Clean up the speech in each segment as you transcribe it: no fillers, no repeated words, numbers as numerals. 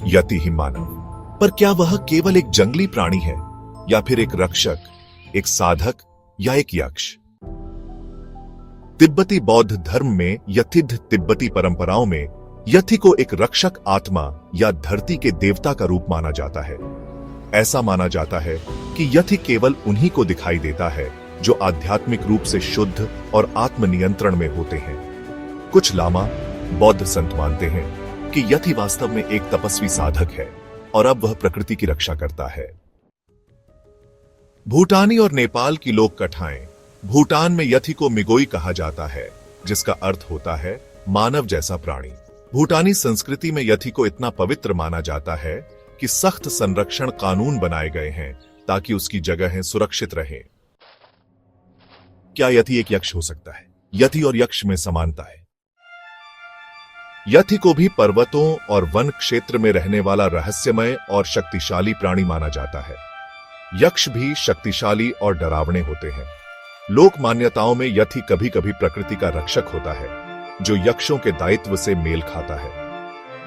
यति ही मानव। पर क्या वह केवल एक जंगली प्राणी है या फिर एक रक्षक, एक साधक या एक यक्ष? तिब्बती बौद्ध धर्म में यथिद तिब्बती परंपराओं में यति को एक रक्षक आत्मा या धरती के देवता का रूप माना जाता है। ऐसा माना जाता है कि यति केवल उन्हीं को दिखाई देता है जो आध्यात्मिक रूप से शुद्ध और आत्मनियंत्रण में होते हैं। कुछ लामा बौद्ध संत मानते हैं कि यति वास्तव में एक तपस्वी साधक है और अब वह प्रकृति की रक्षा करता है। भूटानी और नेपाल की लोक कथाएं। भूटान में यति को मिगोई कहा जाता है, जिसका अर्थ होता है मानव जैसा प्राणी। भूटानी संस्कृति में यति को इतना पवित्र माना जाता है कि सख्त संरक्षण कानून बनाए गए हैं ताकि उसकी जगहें सुरक्षित रहें। क्या यति एक यक्ष हो सकता है? यति और यक्ष में समानता है। यति को भी पर्वतों और वन क्षेत्र में रहने वाला रहस्यमय और शक्तिशाली प्राणी माना जाता है। यक्ष भी शक्तिशाली और डरावने होते हैं। लोक मान्यताओं में यति कभी कभी प्रकृति का रक्षक होता है, जो यक्षों के दायित्व से मेल खाता है।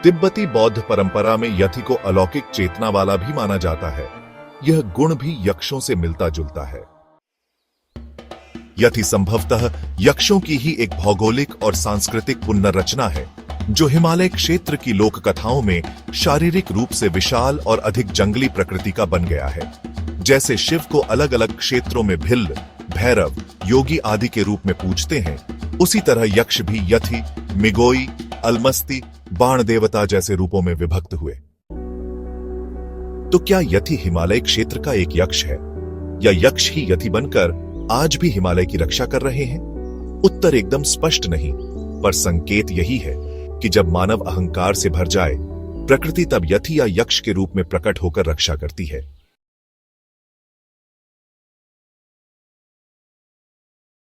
तिब्बती बौद्ध परंपरा में यति को अलौकिक चेतना वाला भी माना जाता है। यह गुण भी यक्षों से मिलता जुलता है। यति संभवतः यक्षों की ही एक भौगोलिक और सांस्कृतिक पुनर्रचना है, जो हिमालय क्षेत्र की लोक कथाओं में शारीरिक रूप से विशाल और अधिक जंगली प्रकृति का बन गया है। जैसे शिव को अलग अलग क्षेत्रों में भिल्ल, भैरव, योगी आदि के रूप में पूजते हैं, उसी तरह यक्ष भी यति, मिगोई, अलमस्ती, बाण देवता जैसे रूपों में विभक्त हुए। तो क्या यति हिमालय क्षेत्र का एक यक्ष है, या यक्ष ही यति बनकर आज भी हिमालय की रक्षा कर रहे हैं? उत्तर एकदम स्पष्ट नहीं, पर संकेत यही है कि जब मानव अहंकार से भर जाए, प्रकृति तब यति या यक्ष के रूप में प्रकट होकर रक्षा करती है।